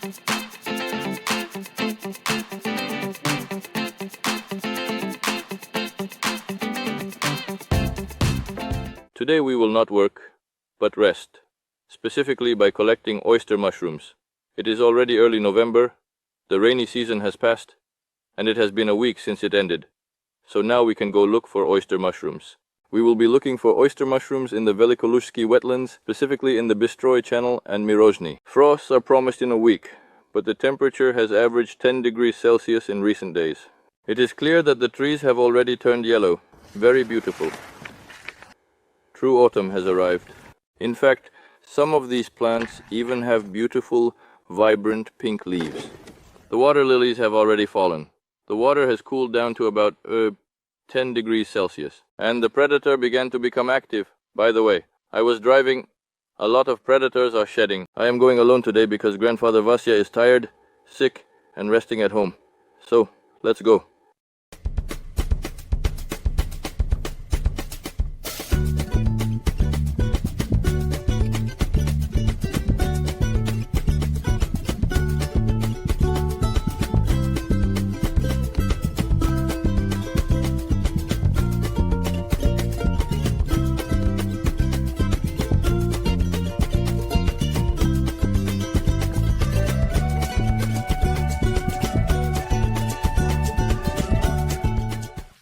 Today we will not work, but rest, specifically by collecting oyster mushrooms. It is already early November, the rainy season has passed, and it has been a week since it ended. So now we can go look for oyster mushrooms. We will be looking for oyster mushrooms in the Velikolushki wetlands, specifically in the Bistroy Channel and Mirozhny. Frosts are promised in a week, but the temperature has averaged 10 degrees Celsius in recent days. It is clear that the trees have already turned yellow. Very beautiful. True autumn has arrived. In fact, some of these plants even have beautiful, vibrant pink leaves. The water lilies have already fallen. The water has cooled down to about 10 degrees Celsius. And the predator began to become active. By the way, I was driving. A lot of predators are shedding. I am going alone today because Grandfather Vasya is tired, sick, and resting at home. So, let's go.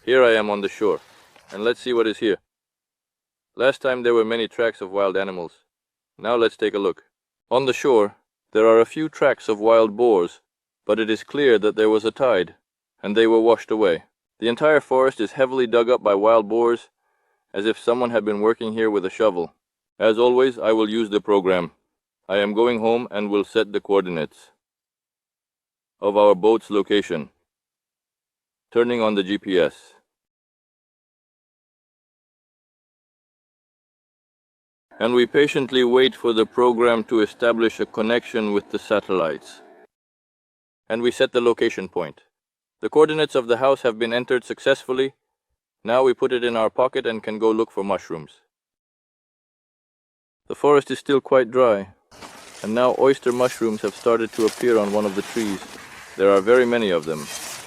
Here I am on the shore, and let's see what is here. Last time there were many tracks of wild animals. Now let's take a look. On the shore, there are a few tracks of wild boars, but it is clear that there was a tide, and they were washed away. The entire forest is heavily dug up by wild boars, as if someone had been working here with a shovel. As always, I will use the program. I am going home and will set the coordinates of our boat's location. Turning on the GPS. And we patiently wait for the program to establish a connection with the satellites. And we set the location point. The coordinates of the house have been entered successfully. Now we put it in our pocket and can go look for mushrooms. The forest is still quite dry, and now oyster mushrooms have started to appear on one of the trees. There are very many of them,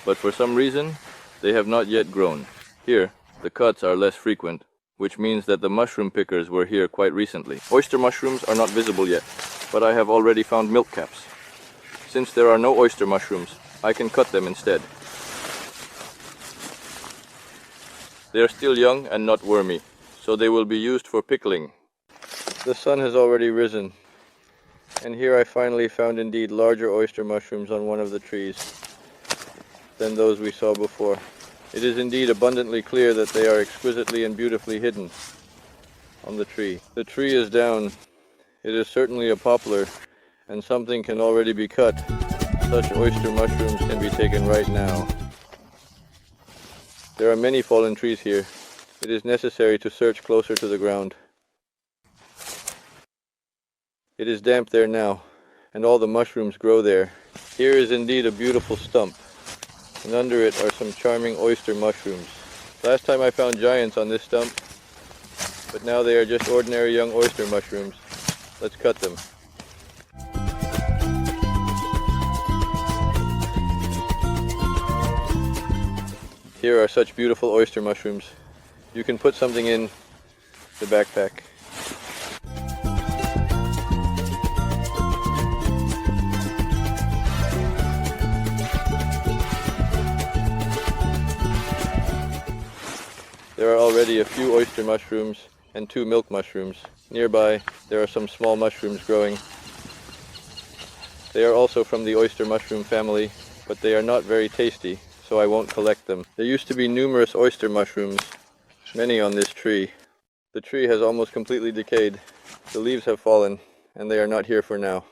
but for some reason, they have not yet grown. Here, the cuts are less frequent, which means that the mushroom pickers were here quite recently. Oyster mushrooms are not visible yet, but I have already found milk caps. Since there are no oyster mushrooms, I can cut them instead. They are still young and not wormy, so they will be used for pickling. The sun has already risen, and here I finally found indeed larger oyster mushrooms on one of the trees than those we saw before. It is indeed abundantly clear that they are exquisitely and beautifully hidden on the tree. The tree is down. It is certainly a poplar, and something can already be cut. Such oyster mushrooms can be taken right now. There are many fallen trees here. It is necessary to search closer to the ground. It is damp there now, and all the mushrooms grow there. Here is indeed a beautiful stump, and under it are some charming oyster mushrooms. Last time I found giants on this stump, but now they are just ordinary young oyster mushrooms. Let's cut them. Here are such beautiful oyster mushrooms. You can put something in the backpack. There are already a few oyster mushrooms and 2 milk mushrooms. Nearby, there are some small mushrooms growing. They are also from the oyster mushroom family, but they are not very tasty, so I won't collect them. There used to be numerous oyster mushrooms, many on this tree. The tree has almost completely decayed. The leaves have fallen, and they are not here for now.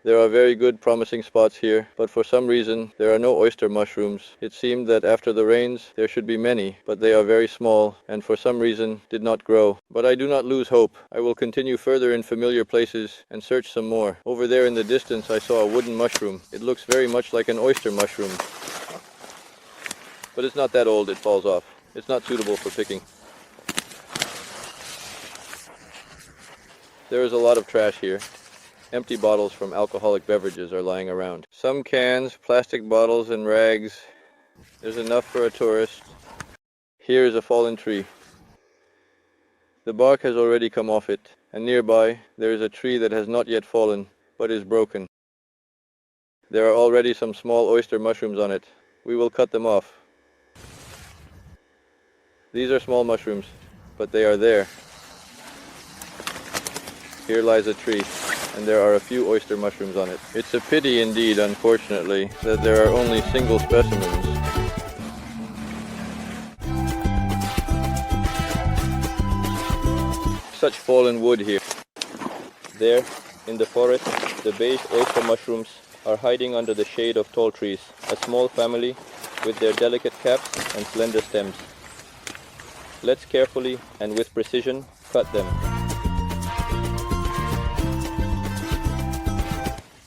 There are very good promising spots here, but for some reason there are no oyster mushrooms. It seemed that after the rains there should be many, but they are very small and for some reason did not grow. But I do not lose hope. I will continue further in familiar places and search some more. Over there in the distance I saw a wooden mushroom. It looks very much like an oyster mushroom. But it's not that old, it falls off. It's not suitable for picking. There is a lot of trash here. Empty bottles from alcoholic beverages are lying around. Some cans, plastic bottles, and rags. There's enough for a tourist. Here is a fallen tree. The bark has already come off it, and nearby there is a tree that has not yet fallen, but is broken. There are already some small oyster mushrooms on it. We will cut them off. These are small mushrooms, but they are there. Here lies a tree, and there are a few oyster mushrooms on it. It's a pity indeed, unfortunately, that there are only single specimens. Such fallen wood here. There, in the forest, the beige oyster mushrooms are hiding under the shade of tall trees, a small family with their delicate caps and slender stems. Let's carefully and with precision cut them.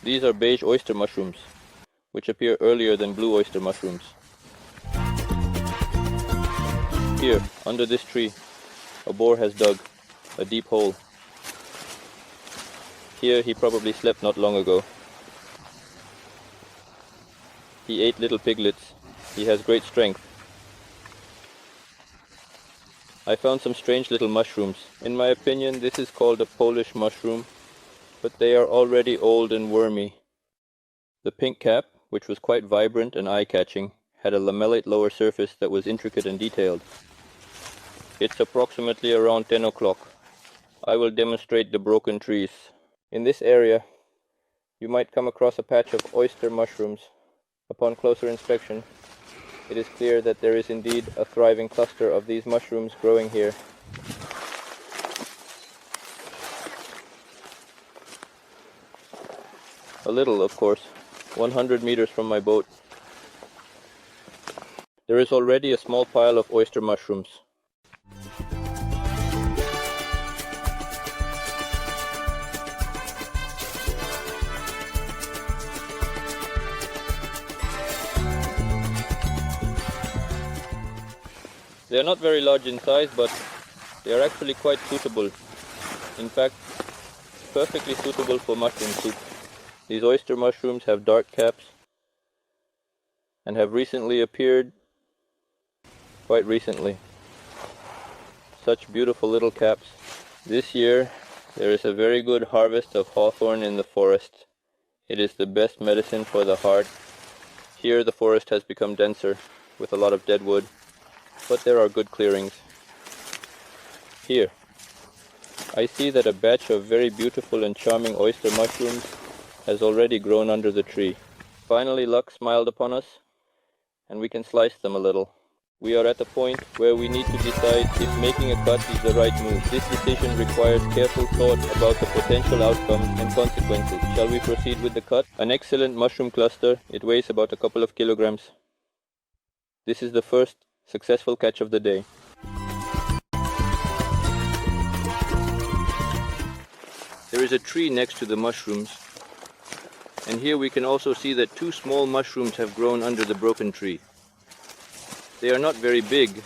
These are beige oyster mushrooms, which appear earlier than blue oyster mushrooms. Here, under this tree, a boar has dug a deep hole. Here he probably slept not long ago. He ate little piglets. He has great strength. I found some strange little mushrooms. In my opinion, this is called a Polish mushroom, but they are already old and wormy. The pink cap, which was quite vibrant and eye-catching, had a lamellate lower surface that was intricate and detailed. It's approximately around 10 o'clock. I will demonstrate the broken trees. In this area, you might come across a patch of oyster mushrooms. Upon closer inspection, it is clear that there is indeed a thriving cluster of these mushrooms growing here. A little, of course, 100 meters from my boat. There is already a small pile of oyster mushrooms. They are not very large in size, but they are actually quite suitable. In fact, perfectly suitable for mushroom soup. These oyster mushrooms have dark caps and have recently appeared, quite recently. Such beautiful little caps. This year there is a very good harvest of hawthorn in the forest. It is the best medicine for the heart. Here the forest has become denser with a lot of dead wood, but there are good clearings. Here, I see that a batch of very beautiful and charming oyster mushrooms has already grown under the tree. Finally, luck smiled upon us, and we can slice them a little. We are at the point where we need to decide if making a cut is the right move. This decision requires careful thought about the potential outcomes and consequences. Shall we proceed with the cut? An excellent mushroom cluster. It weighs about a couple of kilograms. This is the first successful catch of the day. There is a tree next to the mushrooms, and here we can also see that two small mushrooms have grown under the broken tree. They are not very big,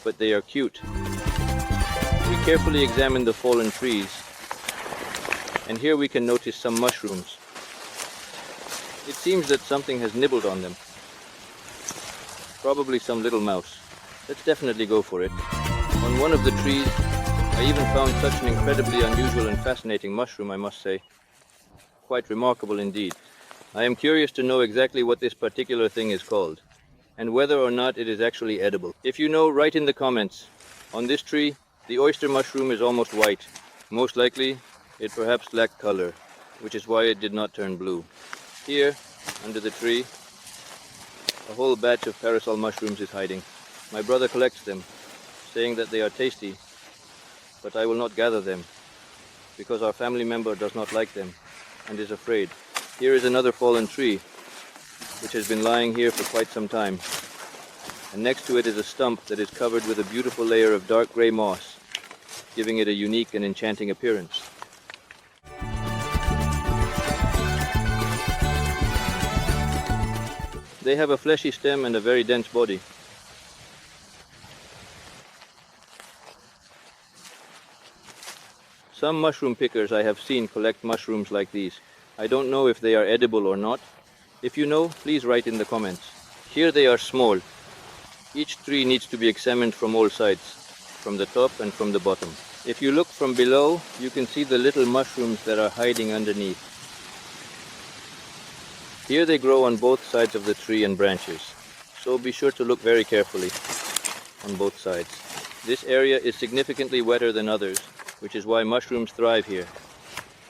but they are cute. We carefully examine the fallen trees, and here we can notice some mushrooms. It seems that something has nibbled on them. Probably some little mouse. Let's definitely go for it. On one of the trees, I even found such an incredibly unusual and fascinating mushroom, I must say. Quite remarkable indeed. I am curious to know exactly what this particular thing is called, and whether or not it is actually edible. If you know, write in the comments. On this tree, the oyster mushroom is almost white. Most likely, it perhaps lacked color, which is why it did not turn blue. Here, under the tree, a whole batch of parasol mushrooms is hiding. My brother collects them, saying that they are tasty, but I will not gather them, because our family member does not like them, and is afraid. Here is another fallen tree, which has been lying here for quite some time, and next to it is a stump that is covered with a beautiful layer of dark gray moss, giving it a unique and enchanting appearance. They have a fleshy stem and a very dense body. Some mushroom pickers I have seen collect mushrooms like these. I don't know if they are edible or not. If you know, please write in the comments. Here they are small. Each tree needs to be examined from all sides, from the top and from the bottom. If you look from below, you can see the little mushrooms that are hiding underneath. Here they grow on both sides of the tree and branches, so be sure to look very carefully on both sides. This area is significantly wetter than others, which is why mushrooms thrive here.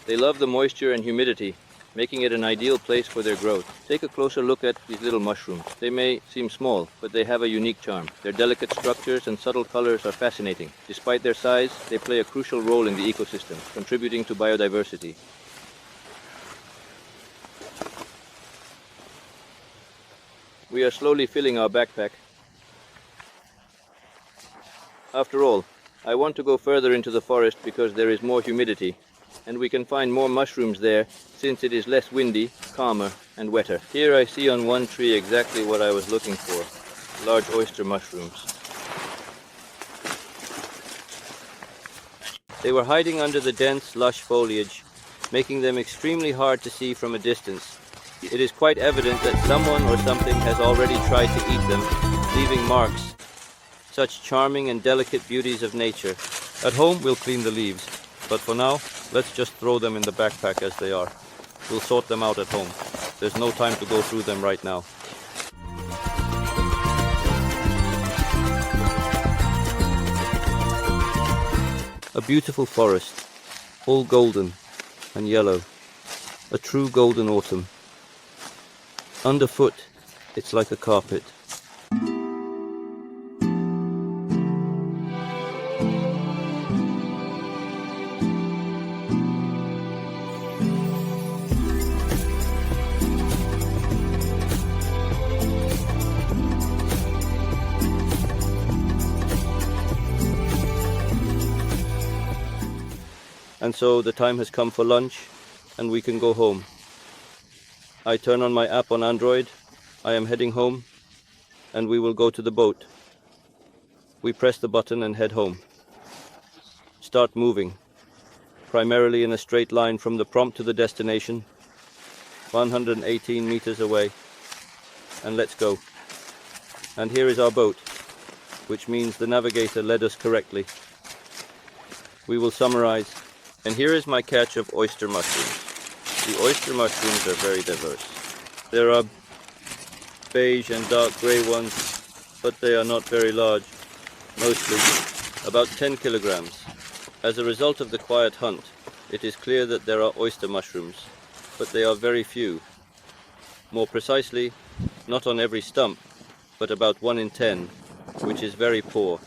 They love the moisture and humidity, making it an ideal place for their growth. Take a closer look at these little mushrooms. They may seem small, but they have a unique charm. Their delicate structures and subtle colors are fascinating. Despite their size, they play a crucial role in the ecosystem, contributing to biodiversity. We are slowly filling our backpack. After all, I want to go further into the forest because there is more humidity, and we can find more mushrooms there since it is less windy, calmer, and wetter. Here I see on one tree exactly what I was looking for, large oyster mushrooms. They were hiding under the dense, lush foliage, making them extremely hard to see from a distance. It is quite evident that someone or something has already tried to eat them, leaving marks. Such charming and delicate beauties of nature. At home we'll clean the leaves, but for now, let's just throw them in the backpack as they are. We'll sort them out at home. There's no time to go through them right now. A beautiful forest, all golden and yellow. A true golden autumn. Underfoot, it's like a carpet. And so the time has come for lunch, and we can go home. I turn on my app on Android, I am heading home, and we will go to the boat. We press the button and head home. Start moving, primarily in a straight line from the prompt to the destination, 118 meters away, and let's go. And here is our boat, which means the navigator led us correctly. We will summarize. And here is my catch of oyster mushrooms. The oyster mushrooms are very diverse. There are beige and dark grey ones, but they are not very large, mostly about 10 kilograms. As a result of the quiet hunt, it is clear that there are oyster mushrooms, but they are very few. More precisely, not on every stump, but about 1 in 10, which is very poor.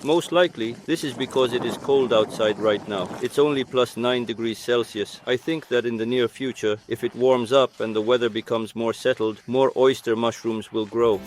Most likely, this is because it is cold outside right now. It's only plus 9 degrees Celsius. I think that in the near future, if it warms up and the weather becomes more settled, more oyster mushrooms will grow.